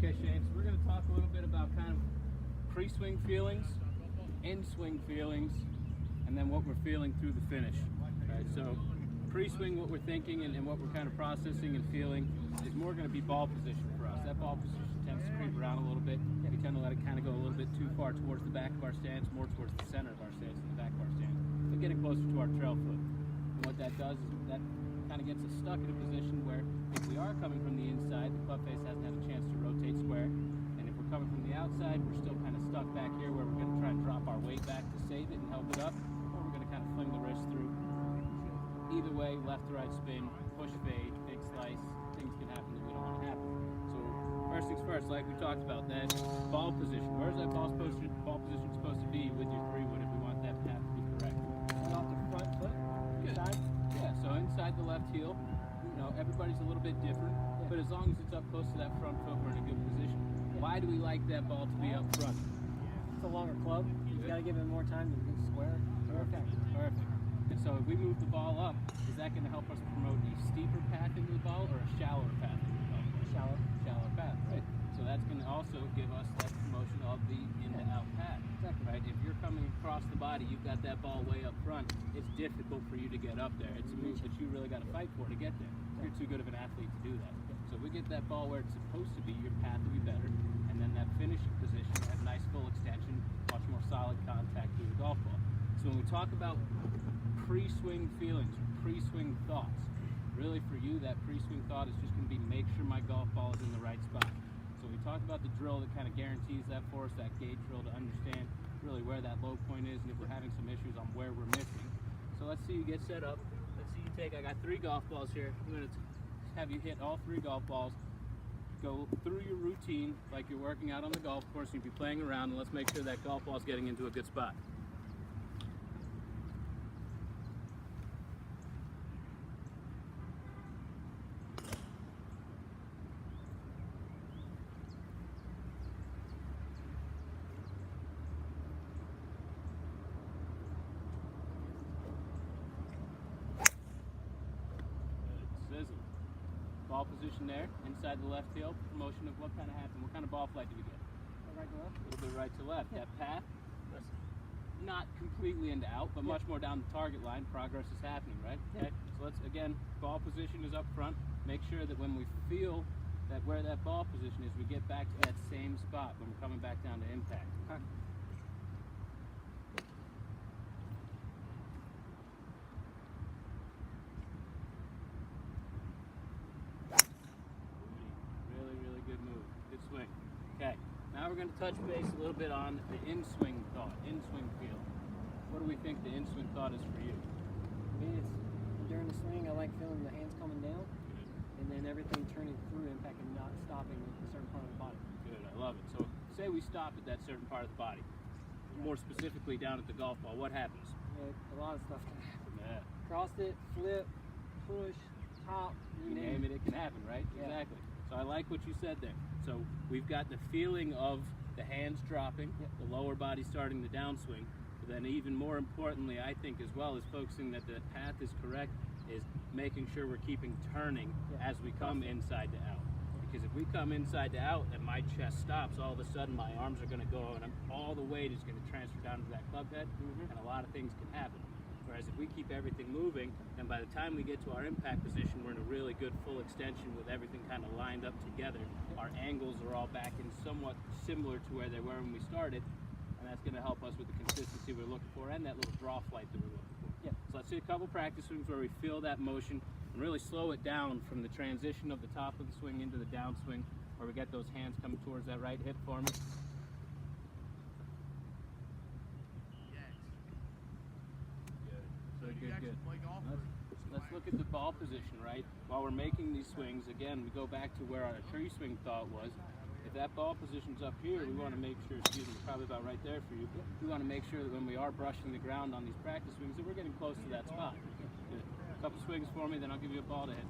Okay, Shane, so we're going to talk a little bit about kind of pre-swing feelings, in-swing feelings, and then what we're feeling through the finish. Right, so pre-swing, what we're thinking and what we're kind of processing and feeling is more going to be ball position for us. That ball position tends to creep around a little bit. We tend to let it kind of go a little bit too far towards the back of our stance, more towards the center of our stance than the back of our stance. So getting closer to our trail foot. And what that does is that kind of gets us stuck in a position where if we are coming from the inside, the club face hasn't had a chance to rotate square. And if we're coming from the outside, we're still kind of stuck back here where we're going to try and drop our weight back to save it and help it up. Or we're going to kind of fling the wrist through. Either way, left to right spin, push fade, big slice, things can happen that we don't want to happen. So first things first, like we talked about, that ball position. Where's that ball position supposed to be with your 3-wood if we want that path to be correct? Right off the front foot, inside? Yeah, so inside the left heel. You know, everybody's a little bit different, but as long as it's up close to that front foot, we're in a good position. Why do we like that ball to be up front? It's a longer club. You've got to give it more time to get square. Perfect. And so if we move the ball up, is that going to help us promote a steeper path into the ball or a shallower path into the ball? Shallower path, right? So that's going to also give us that promotion of the in to out path. Exactly. Right? If you're coming across the body, you've got that ball way up front, it's difficult for you to get up there. It's a move that you really got to fight for to get there. You're too good of an athlete to do that. So if we get that ball where it's supposed to be, your path will be better, and then that finishing position, that nice full extension, much more solid contact through the golf ball. So when we talk about pre-swing feelings, pre-swing thoughts, really for you, that pre-swing thought is just going to be make sure my golf ball is in the right spot. So we talked about the drill that kind of guarantees that for us, that gauge drill to understand really where that low point is and if we're having some issues on where we're missing. So let's see you get set up. Let's see you take, I got 3 golf balls here. I'm going to have you hit all 3 golf balls. Go through your routine like you're working out on the golf course and you'll be playing around, and let's make sure that golf ball is getting into a good spot. Ball position there, inside the left heel, promotion of what kind of happened. What kind of ball flight did we get? Right to left? A little bit right to left. Yeah. That path, not completely into out, but much more down the target line. Progress is happening, right? Yeah. Okay. So let's, again, ball position is up front. Make sure that when we feel that where that ball position is, we get back to that same spot when we're coming back down to impact. Okay. Really good move. Good swing. Okay, now we're going to touch base a little bit on the in-swing thought, in-swing feel. What do we think the in-swing thought is for you? For me, it's during the swing, I like feeling the hands coming down and then everything turning through impact and not stopping at a certain part of the body. Good, I love it. So say we stop at that certain part of the body, more specifically down at the golf ball, what happens? A lot of stuff can happen. Yeah. Crossed it, flip, push, top, You name it, it can happen, right? Yeah. Exactly. So I like what you said there. So we've got the feeling of the hands dropping, the lower body starting the downswing, but then even more importantly, I think as well, is focusing that the path is correct, is making sure we're keeping turning as we come inside to out. Because if we come inside to out and my chest stops, all of a sudden my arms are going to go and all the weight is going to transfer down to that club head, and a lot of things can happen. Whereas if we keep everything moving, then by the time we get to our impact position, we're in a really good full extension with everything kind of lined up together. Our angles are all back in somewhat similar to where they were when we started, and that's going to help us with the consistency we're looking for and that little draw flight that we're looking for. Yeah. So let's see a couple practice swings where we feel that motion and really slow it down from the transition of the top of the swing into the downswing, where we get those hands coming towards that right hip for me. Good. Let's look at the ball position, right? While we're making these swings, again, we go back to where our tree swing thought was. If that ball position's up here, we want to make sure, excuse me, probably about right there for you, we want to make sure that when we are brushing the ground on these practice swings that we're getting close to that spot. Good. A couple swings for me, then I'll give you a ball to hit.